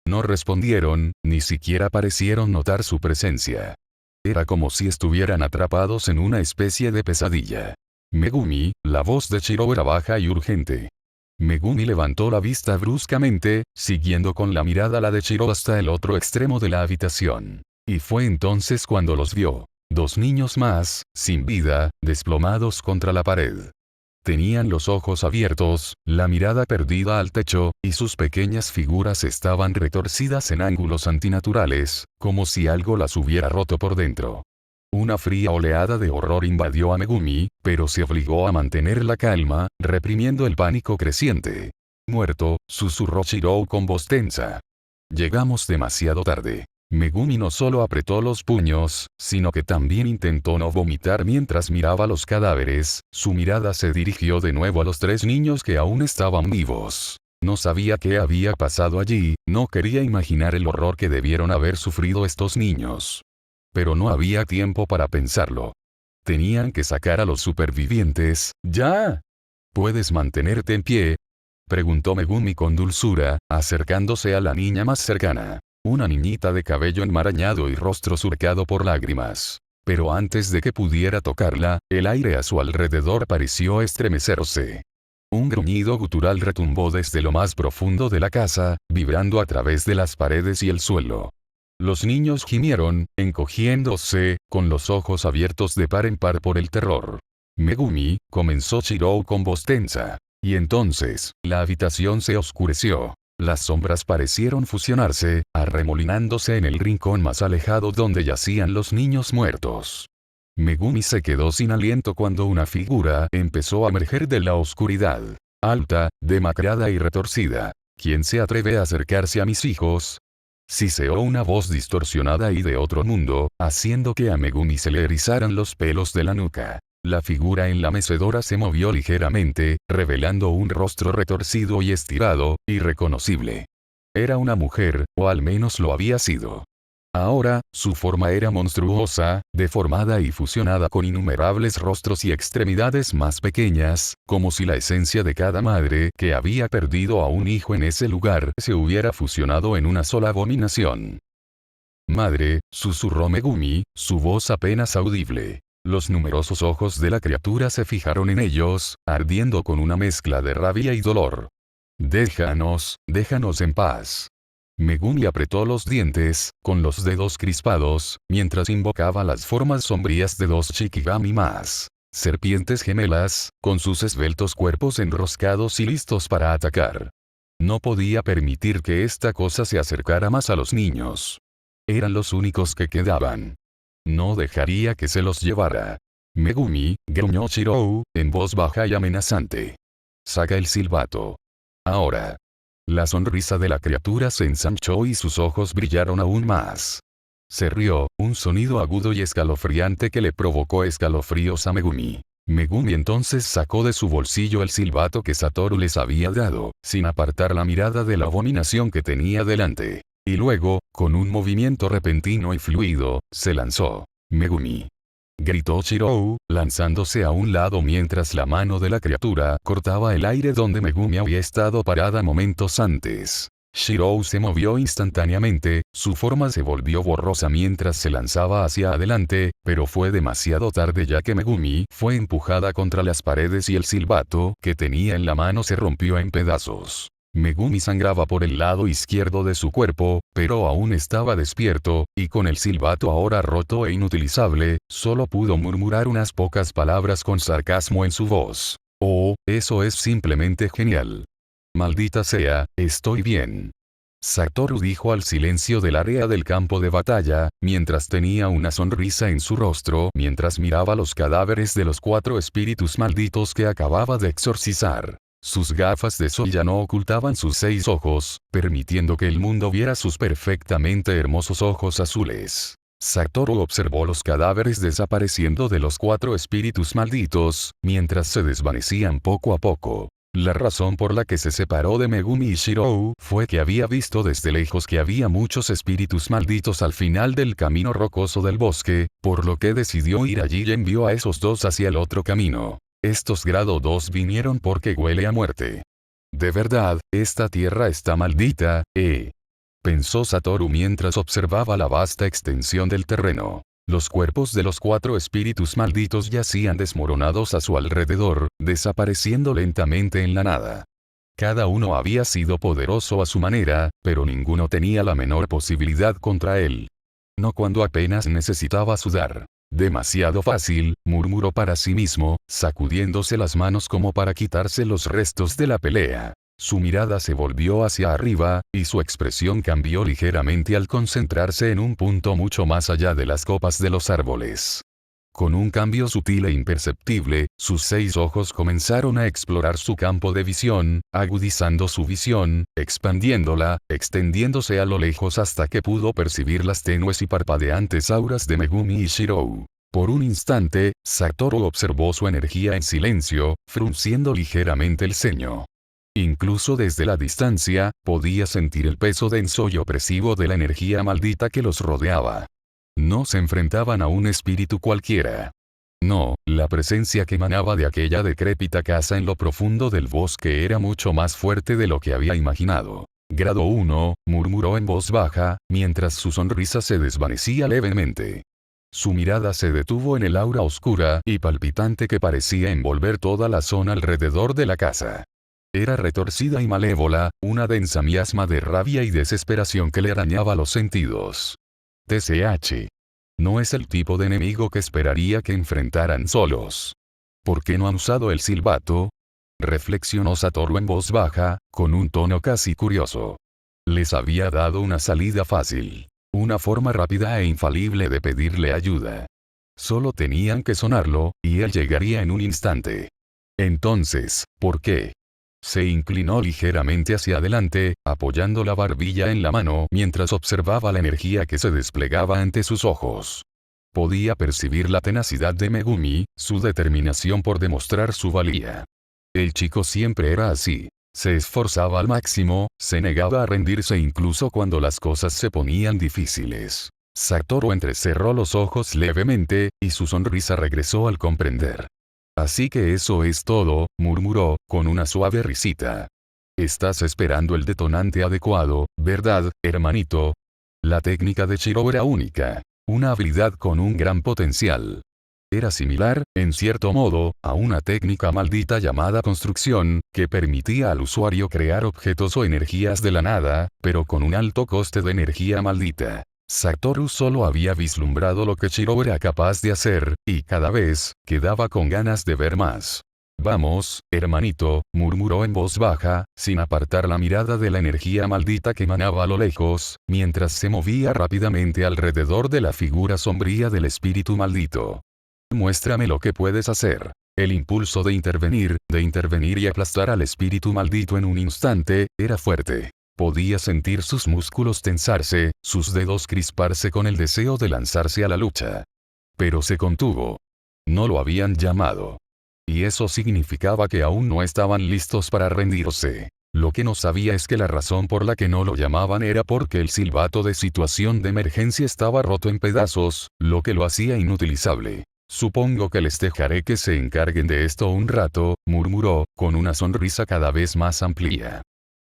Speaker 1: No respondieron, ni siquiera parecieron notar su presencia. Era como si estuvieran atrapados en una especie de pesadilla. Megumi, la voz de Shiro era baja y urgente. Megumi levantó la vista bruscamente, siguiendo con la mirada la de Shiro hasta el otro extremo de la habitación. Y fue entonces cuando los vio. 2 niños más, sin vida, desplomados contra la pared. Tenían los ojos abiertos, la mirada perdida al techo, y sus pequeñas figuras estaban retorcidas en ángulos antinaturales, como si algo las hubiera roto por dentro. Una fría oleada de horror invadió a Megumi, pero se obligó a mantener la calma, reprimiendo el pánico creciente. Muerto, susurró Shiro con voz tensa. Llegamos demasiado tarde. Megumi no solo apretó los puños, sino que también intentó no vomitar mientras miraba los cadáveres. Su mirada se dirigió de nuevo a los 3 niños que aún estaban vivos. No sabía qué había pasado allí, no quería imaginar el horror que debieron haber sufrido estos niños. Pero no había tiempo para pensarlo. Tenían que sacar a los supervivientes, ¡ya! ¿Puedes mantenerte en pie?, preguntó Megumi con dulzura, acercándose a la niña más cercana. Una niñita de cabello enmarañado y rostro surcado por lágrimas. Pero antes de que pudiera tocarla, el aire a su alrededor pareció estremecerse. Un gruñido gutural retumbó desde lo más profundo de la casa, vibrando a través de las paredes y el suelo. Los niños gimieron, encogiéndose, con los ojos abiertos de par en par por el terror. Megumi, comenzó Shiro con voz tensa. Y entonces, la habitación se oscureció. Las sombras parecieron fusionarse, arremolinándose en el rincón más alejado donde yacían los niños muertos. Megumi se quedó sin aliento cuando una figura empezó a emerger de la oscuridad. Alta, demacrada y retorcida. ¿Quién se atreve a acercarse a mis hijos? Siseó una voz distorsionada y de otro mundo, haciendo que a Megumi se le erizaran los pelos de la nuca. La figura en la mecedora se movió ligeramente, revelando un rostro retorcido y estirado, irreconocible. Era una mujer, o al menos lo había sido. Ahora, su forma era monstruosa, deformada y fusionada con innumerables rostros y extremidades más pequeñas, como si la esencia de cada madre que había perdido a un hijo en ese lugar se hubiera fusionado en una sola abominación. Madre, susurró Megumi, su voz apenas audible. Los numerosos ojos de la criatura se fijaron en ellos, ardiendo con una mezcla de rabia y dolor. Déjanos en paz. Megumi apretó los dientes, con los dedos crispados, mientras invocaba las formas sombrías de 2 Shikigami más. Serpientes gemelas, con sus esbeltos cuerpos enroscados y listos para atacar. No podía permitir que esta cosa se acercara más a los niños. Eran los únicos que quedaban. No dejaría que se los llevara. Megumi, gruñó Shiro, en voz baja y amenazante. Saca el silbato. Ahora. La sonrisa de la criatura se ensanchó y sus ojos brillaron aún más. Se rió, un sonido agudo y escalofriante que le provocó escalofríos a Megumi. Megumi entonces sacó de su bolsillo el silbato que Satoru les había dado, sin apartar la mirada de la abominación que tenía delante. Y luego, con un movimiento repentino y fluido, se lanzó. Megumi. Gritó Shiro, lanzándose a un lado mientras la mano de la criatura cortaba el aire donde Megumi había estado parada momentos antes. Shiro se movió instantáneamente, su forma se volvió borrosa mientras se lanzaba hacia adelante, pero fue demasiado tarde ya que Megumi fue empujada contra las paredes y el silbato que tenía en la mano se rompió en pedazos. Megumi sangraba por el lado izquierdo de su cuerpo, pero aún estaba despierto, y con el silbato ahora roto e inutilizable, solo pudo murmurar unas pocas palabras con sarcasmo en su voz. Oh, eso es simplemente genial. Maldita sea, estoy bien. Satoru dijo al silencio del área del campo de batalla, mientras tenía una sonrisa en su rostro mientras miraba los cadáveres de los 4 espíritus malditos que acababa de exorcizar. Sus gafas de sol ya no ocultaban sus 6 ojos, permitiendo que el mundo viera sus perfectamente hermosos ojos azules. Satoru observó los cadáveres desapareciendo de los 4 espíritus malditos, mientras se desvanecían poco a poco. La razón por la que se separó de Megumi y Shiro fue que había visto desde lejos que había muchos espíritus malditos al final del camino rocoso del bosque, por lo que decidió ir allí y envió a esos 2 hacia el otro camino. Estos grado 2 vinieron porque huele a muerte. De verdad, esta tierra está maldita, pensó Satoru mientras observaba la vasta extensión del terreno. Los cuerpos de los 4 espíritus malditos yacían desmoronados a su alrededor, desapareciendo lentamente en la nada. Cada uno había sido poderoso a su manera, pero ninguno tenía la menor posibilidad contra él. No cuando apenas necesitaba sudar. Demasiado fácil, murmuró para sí mismo, sacudiéndose las manos como para quitarse los restos de la pelea. Su mirada se volvió hacia arriba, y su expresión cambió ligeramente al concentrarse en un punto mucho más allá de las copas de los árboles. Con un cambio sutil e imperceptible, sus 6 ojos comenzaron a explorar su campo de visión, agudizando su visión, expandiéndola, extendiéndose a lo lejos hasta que pudo percibir las tenues y parpadeantes auras de Megumi y Shirou. Por un instante, Satoru observó su energía en silencio, frunciendo ligeramente el ceño. Incluso desde la distancia, podía sentir el peso denso y opresivo de la energía maldita que los rodeaba. No se enfrentaban a un espíritu cualquiera. No, la presencia que emanaba de aquella decrépita casa en lo profundo del bosque era mucho más fuerte de lo que había imaginado. Grado 1, murmuró en voz baja, mientras su sonrisa se desvanecía levemente. Su mirada se detuvo en el aura oscura y palpitante que parecía envolver toda la zona alrededor de la casa. Era retorcida y malévola, una densa miasma de rabia y desesperación que le arañaba los sentidos. TCH. No es el tipo de enemigo que esperaría que enfrentaran solos. ¿Por qué no han usado el silbato? Reflexionó Satoru en voz baja, con un tono casi curioso. Les había dado una salida fácil. Una forma rápida e infalible de pedirle ayuda. Solo tenían que sonarlo, y él llegaría en un instante. Entonces, ¿por qué? Se inclinó ligeramente hacia adelante, apoyando la barbilla en la mano mientras observaba la energía que se desplegaba ante sus ojos. Podía percibir la tenacidad de Megumi, su determinación por demostrar su valía. El chico siempre era así. Se esforzaba al máximo, se negaba a rendirse incluso cuando las cosas se ponían difíciles. Satoru entrecerró los ojos levemente, y su sonrisa regresó al comprender. Así que eso es todo, murmuró, con una suave risita. Estás esperando el detonante adecuado, ¿verdad, hermanito? La técnica de Shirou era única. Una habilidad con un gran potencial. Era similar, en cierto modo, a una técnica maldita llamada construcción, que permitía al usuario crear objetos o energías de la nada, pero con un alto coste de energía maldita. Satoru solo había vislumbrado lo que Shirou era capaz de hacer, y cada vez, quedaba con ganas de ver más. Vamos, hermanito, murmuró en voz baja, sin apartar la mirada de la energía maldita que emanaba a lo lejos, mientras se movía rápidamente alrededor de la figura sombría del espíritu maldito. Muéstrame lo que puedes hacer. El impulso de intervenir y aplastar al espíritu maldito en un instante, era fuerte. Podía sentir sus músculos tensarse, sus dedos crisparse con el deseo de lanzarse a la lucha. Pero se contuvo. No lo habían llamado. Y eso significaba que aún no estaban listos para rendirse. Lo que no sabía es que la razón por la que no lo llamaban era porque el silbato de situación de emergencia estaba roto en pedazos, lo que lo hacía inutilizable. Supongo que les dejaré que se encarguen de esto un rato, murmuró, con una sonrisa cada vez más amplia.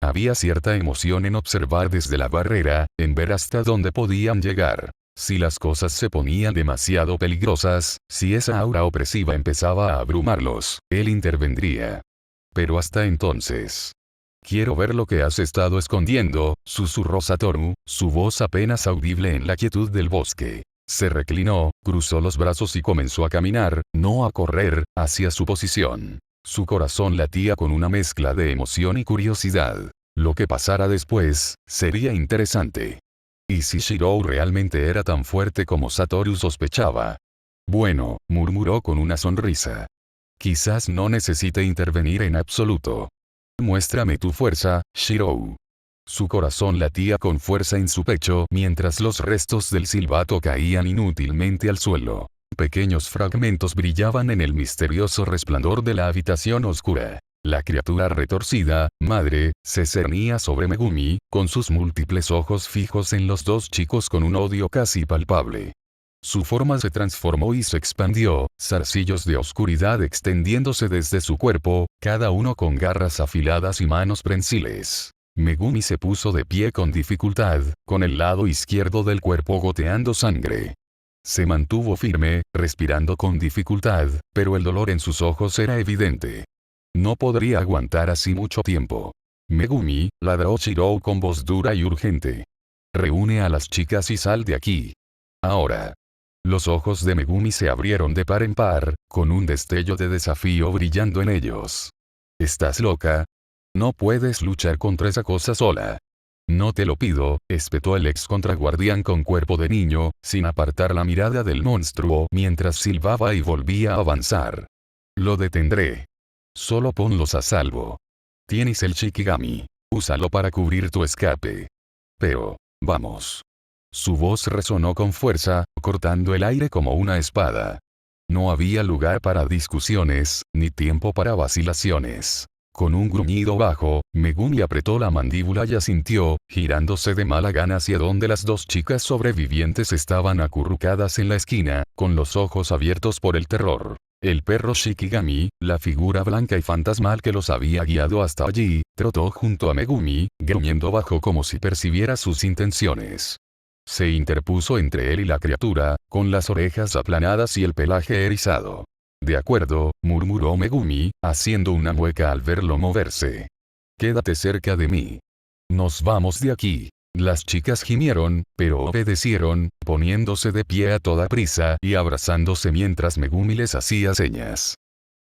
Speaker 1: Había cierta emoción en observar desde la barrera, en ver hasta dónde podían llegar. Si las cosas se ponían demasiado peligrosas, si esa aura opresiva empezaba a abrumarlos, él intervendría. Pero hasta entonces. Quiero ver lo que has estado escondiendo, susurró Satoru, su voz apenas audible en la quietud del bosque. Se reclinó, cruzó los brazos y comenzó a caminar, no a correr, hacia su posición. Su corazón latía con una mezcla de emoción y curiosidad. Lo que pasara después, sería interesante. ¿Y si Shirou realmente era tan fuerte como Satoru sospechaba? Bueno, murmuró con una sonrisa. Quizás no necesite intervenir en absoluto. Muéstrame tu fuerza, Shirou. Su corazón latía con fuerza en su pecho mientras los restos del silbato caían inútilmente al suelo. Pequeños fragmentos brillaban en el misterioso resplandor de la habitación oscura. La criatura retorcida, madre, se cernía sobre Megumi, con sus múltiples ojos fijos en los 2 chicos con un odio casi palpable. Su forma se transformó y se expandió, zarcillos de oscuridad extendiéndose desde su cuerpo, cada uno con garras afiladas y manos prensiles. Megumi se puso de pie con dificultad, con el lado izquierdo del cuerpo goteando sangre. Se mantuvo firme, respirando con dificultad, pero el dolor en sus ojos era evidente. No podría aguantar así mucho tiempo. Megumi, ladró Shirou con voz dura y urgente. Reúne a las chicas y sal de aquí. Ahora. Los ojos de Megumi se abrieron de par en par, con un destello de desafío brillando en ellos. ¿Estás loca? No puedes luchar contra esa cosa sola. No te lo pido, espetó el ex contraguardián con cuerpo de niño, sin apartar la mirada del monstruo mientras silbaba y volvía a avanzar. Lo detendré. Solo ponlos a salvo. Tienes el Shikigami. Úsalo para cubrir tu escape. Pero, vamos. Su voz resonó con fuerza, cortando el aire como una espada. No había lugar para discusiones, ni tiempo para vacilaciones. Con un gruñido bajo, Megumi apretó la mandíbula y asintió, girándose de mala gana hacia donde las dos chicas sobrevivientes estaban acurrucadas en la esquina, con los ojos abiertos por el terror. El perro Shikigami, la figura blanca y fantasmal que los había guiado hasta allí, trotó junto a Megumi, gruñendo bajo como si percibiera sus intenciones. Se interpuso entre él y la criatura, con las orejas aplanadas y el pelaje erizado. De acuerdo, murmuró Megumi, haciendo una mueca al verlo moverse. Quédate cerca de mí. Nos vamos de aquí. Las chicas gimieron, pero obedecieron, poniéndose de pie a toda prisa y abrazándose mientras Megumi les hacía señas.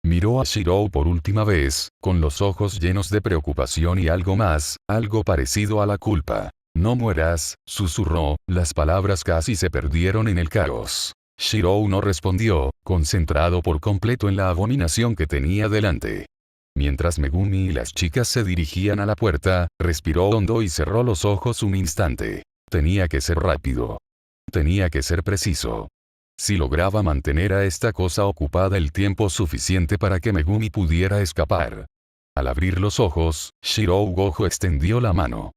Speaker 1: Miró a Shirou por última vez, con los ojos llenos de preocupación y algo más, algo parecido a la culpa. No mueras, susurró, las palabras casi se perdieron en el caos. Shirou no respondió, concentrado por completo en la abominación que tenía delante. Mientras Megumi y las chicas se dirigían a la puerta, respiró hondo y cerró los ojos un instante. Tenía que ser rápido. Tenía que ser preciso. Si lograba mantener a esta cosa ocupada el tiempo suficiente para que Megumi pudiera escapar. Al abrir los ojos, Shirou Gojo extendió la mano.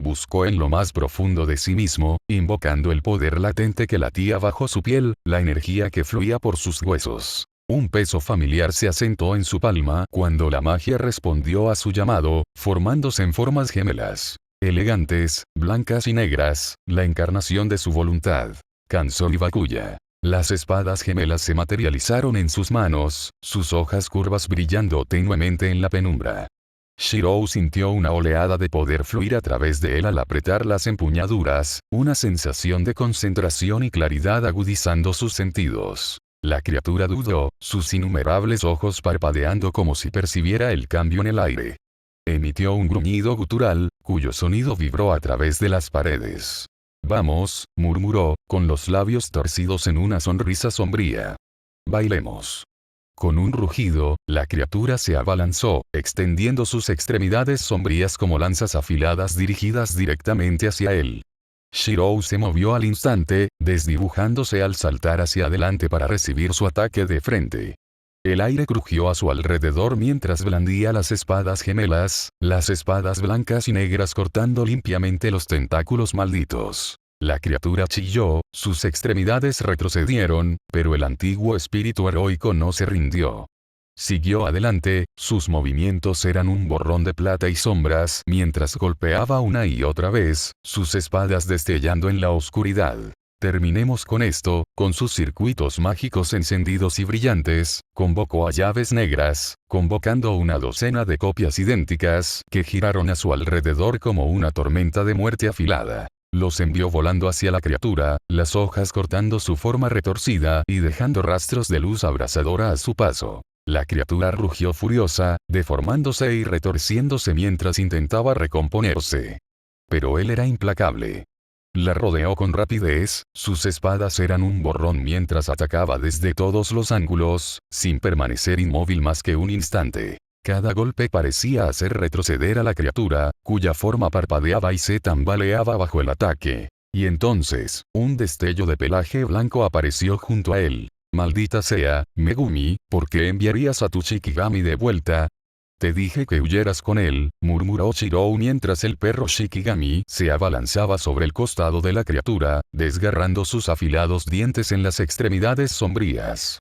Speaker 1: Buscó en lo más profundo de sí mismo, invocando el poder latente que latía bajo su piel, la energía que fluía por sus huesos. Un peso familiar se asentó en su palma cuando la magia respondió a su llamado, formándose en formas gemelas. Elegantes, blancas y negras, la encarnación de su voluntad. Kanzo y Bakuya. Las espadas gemelas se materializaron en sus manos, sus hojas curvas brillando tenuemente en la penumbra. Shirou sintió una oleada de poder fluir a través de él al apretar las empuñaduras, una sensación de concentración y claridad agudizando sus sentidos. La criatura dudó, sus innumerables ojos parpadeando como si percibiera el cambio en el aire. Emitió un gruñido gutural, cuyo sonido vibró a través de las paredes. Vamos, murmuró, con los labios torcidos en una sonrisa sombría. Bailemos. Con un rugido, la criatura se abalanzó, extendiendo sus extremidades sombrías como lanzas afiladas dirigidas directamente hacia él. Shirou se movió al instante, desdibujándose al saltar hacia adelante para recibir su ataque de frente. El aire crujió a su alrededor mientras blandía las espadas gemelas, las espadas blancas y negras cortando limpiamente los tentáculos malditos. La criatura chilló, sus extremidades retrocedieron, pero el antiguo espíritu heroico no se rindió. Siguió adelante, sus movimientos eran un borrón de plata y sombras mientras golpeaba una y otra vez, sus espadas destellando en la oscuridad. Terminemos con esto, con sus circuitos mágicos encendidos y brillantes, convocó a llaves negras, convocando una docena de copias idénticas que giraron a su alrededor como una tormenta de muerte afilada. Los envió volando hacia la criatura, las hojas cortando su forma retorcida y dejando rastros de luz abrasadora a su paso. La criatura rugió furiosa, deformándose y retorciéndose mientras intentaba recomponerse. Pero él era implacable. La rodeó con rapidez, sus espadas eran un borrón mientras atacaba desde todos los ángulos, sin permanecer inmóvil más que un instante. Cada golpe parecía hacer retroceder a la criatura, cuya forma parpadeaba y se tambaleaba bajo el ataque. Y entonces, un destello de pelaje blanco apareció junto a él. Maldita sea, Megumi, ¿por qué enviarías a tu Shikigami de vuelta? Te dije que huyeras con él, murmuró Shirou mientras el perro Shikigami se abalanzaba sobre el costado de la criatura, desgarrando sus afilados dientes en las extremidades sombrías.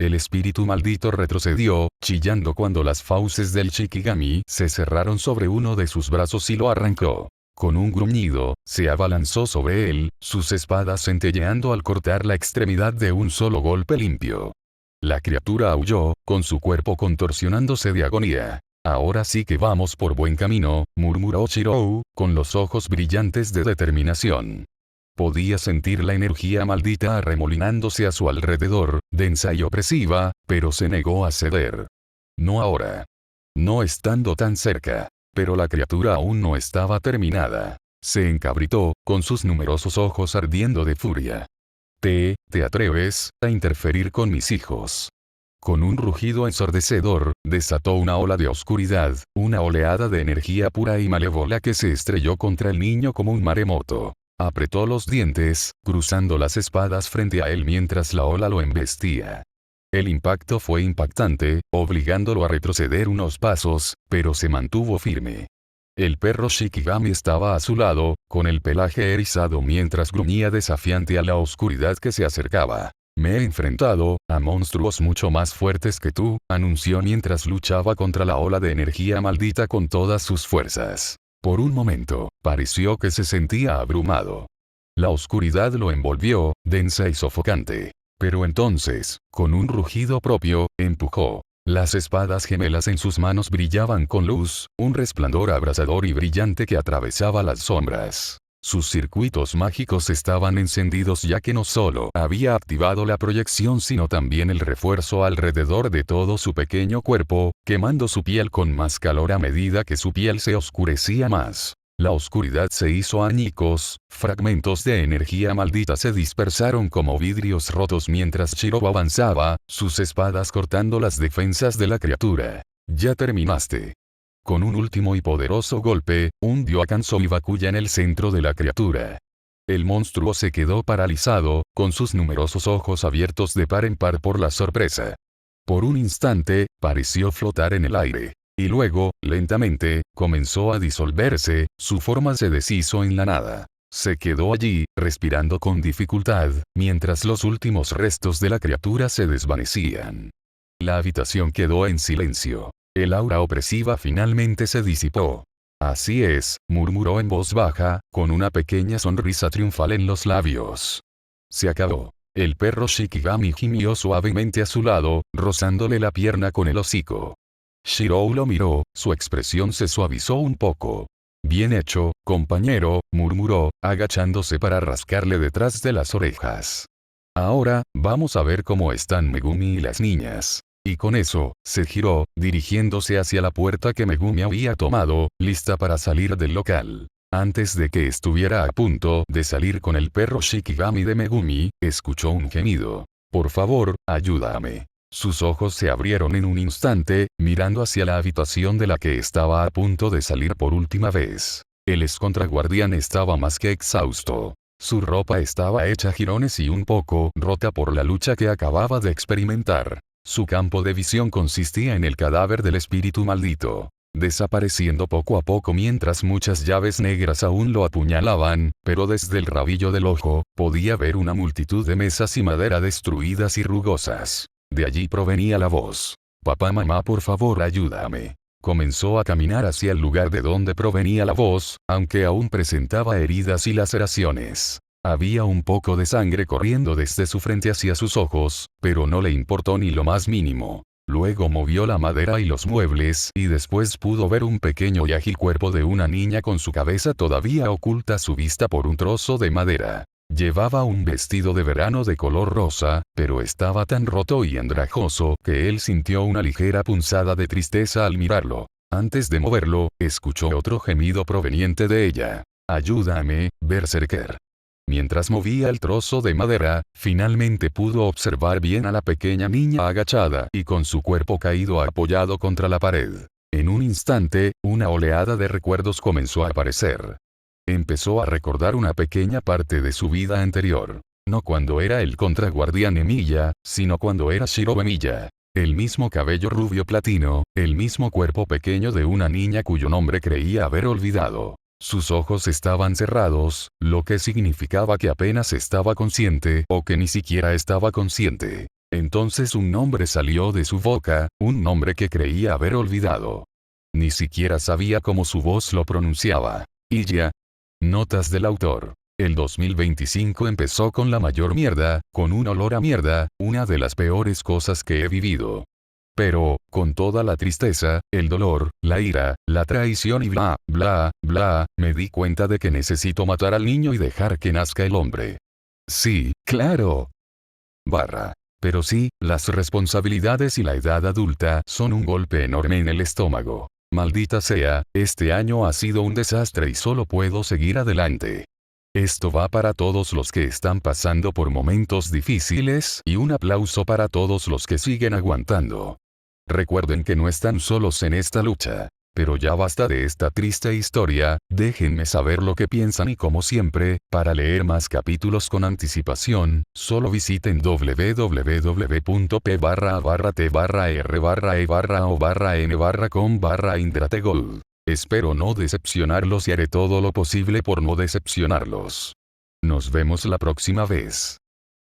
Speaker 1: El espíritu maldito retrocedió, chillando cuando las fauces del Shikigami se cerraron sobre uno de sus brazos y lo arrancó. Con un gruñido, se abalanzó sobre él, sus espadas centelleando al cortar la extremidad de un solo golpe limpio. La criatura aulló, con su cuerpo contorsionándose de agonía. Ahora sí que vamos por buen camino, murmuró Shirou, con los ojos brillantes de determinación. Podía sentir la energía maldita arremolinándose a su alrededor, densa y opresiva, pero se negó a ceder. No ahora. No estando tan cerca. Pero la criatura aún no estaba terminada. Se encabritó, con sus numerosos ojos ardiendo de furia. ¿Te atreves a interferir con mis hijos? Con un rugido ensordecedor, desató una ola de oscuridad, una oleada de energía pura y malévola que se estrelló contra el niño como un maremoto. Apretó los dientes, cruzando las espadas frente a él mientras la ola lo embestía. El impacto fue impactante, obligándolo a retroceder unos pasos, pero se mantuvo firme. El perro Shikigami estaba a su lado, con el pelaje erizado mientras gruñía desafiante a la oscuridad que se acercaba. Me he enfrentado a monstruos mucho más fuertes que tú, anunció mientras luchaba contra la ola de energía maldita con todas sus fuerzas. Por un momento, pareció que se sentía abrumado. La oscuridad lo envolvió, densa y sofocante. Pero entonces, con un rugido propio, empujó. Las espadas gemelas en sus manos brillaban con luz, un resplandor abrasador y brillante que atravesaba las sombras. Sus circuitos mágicos estaban encendidos ya que no solo había activado la proyección sino también el refuerzo alrededor de todo su pequeño cuerpo, quemando su piel con más calor a medida que su piel se oscurecía más. La oscuridad se hizo añicos, fragmentos de energía maldita se dispersaron como vidrios rotos mientras Shirou avanzaba, sus espadas cortando las defensas de la criatura. Ya terminaste. Con un último y poderoso golpe, hundió a Kanzo y Bakuya en el centro de la criatura. El monstruo se quedó paralizado, con sus numerosos ojos abiertos de par en par por la sorpresa. Por un instante, pareció flotar en el aire. Y luego, lentamente, comenzó a disolverse, su forma se deshizo en la nada. Se quedó allí, respirando con dificultad, mientras los últimos restos de la criatura se desvanecían. La habitación quedó en silencio. El aura opresiva finalmente se disipó. Así es, murmuró en voz baja, con una pequeña sonrisa triunfal en los labios. Se acabó. El perro Shikigami gimió suavemente a su lado, rozándole la pierna con el hocico. Shirou lo miró, su expresión se suavizó un poco. Bien hecho, compañero, murmuró, agachándose para rascarle detrás de las orejas. Ahora, vamos a ver cómo están Megumi y las niñas. Y con eso, se giró, dirigiéndose hacia la puerta que Megumi había tomado, lista para salir del local. Antes de que estuviera a punto de salir con el perro Shikigami de Megumi, escuchó un gemido. Por favor, ayúdame. Sus ojos se abrieron en un instante, mirando hacia la habitación de la que estaba a punto de salir por última vez. El excontraguardián estaba más que exhausto. Su ropa estaba hecha jirones y un poco rota por la lucha que acababa de experimentar. Su campo de visión consistía en el cadáver del espíritu maldito, desapareciendo poco a poco mientras muchas llaves negras aún lo apuñalaban, pero desde el rabillo del ojo, podía ver una multitud de mesas y madera destruidas y rugosas. De allí provenía la voz. Papá, mamá, por favor, ayúdame. Comenzó a caminar hacia el lugar de donde provenía la voz, aunque aún presentaba heridas y laceraciones. Había un poco de sangre corriendo desde su frente hacia sus ojos, pero no le importó ni lo más mínimo. Luego movió la madera y los muebles y después pudo ver un pequeño y ágil cuerpo de una niña con su cabeza todavía oculta a su vista por un trozo de madera. Llevaba un vestido de verano de color rosa, pero estaba tan roto y andrajoso que él sintió una ligera punzada de tristeza al mirarlo. Antes de moverlo, escuchó otro gemido proveniente de ella. Ayúdame, Berserker. Mientras movía el trozo de madera, finalmente pudo observar bien a la pequeña niña agachada y con su cuerpo caído apoyado contra la pared. En un instante, una oleada de recuerdos comenzó a aparecer. Empezó a recordar una pequeña parte de su vida anterior. No cuando era el contraguardián Emilia, sino cuando era Shirou Emilia. El mismo cabello rubio platino, el mismo cuerpo pequeño de una niña cuyo nombre creía haber olvidado. Sus ojos estaban cerrados, lo que significaba que apenas estaba consciente o que ni siquiera estaba consciente. Entonces un nombre salió de su boca, un nombre que creía haber olvidado. Ni siquiera sabía cómo su voz lo pronunciaba. Y ya. Notas del autor. El 2025 empezó con la mayor mierda, con un olor a mierda, una de las peores cosas que he vivido. Pero, con toda la tristeza, el dolor, la ira, la traición y bla, bla, bla, me di cuenta de que necesito matar al niño y dejar que nazca el hombre. Sí, claro. Pero sí, las responsabilidades y la edad adulta son un golpe enorme en el estómago. Maldita sea, este año ha sido un desastre y solo puedo seguir adelante. Esto va para todos los que están pasando por momentos difíciles y un aplauso para todos los que siguen aguantando. Recuerden que no están solos en esta lucha. Pero ya basta de esta triste historia, déjenme saber lo que piensan y como siempre, para leer más capítulos con anticipación, solo visiten www.p/t/r/e/o/n/com/indrategold. Espero no decepcionarlos y haré todo lo posible por no decepcionarlos. Nos vemos la próxima vez.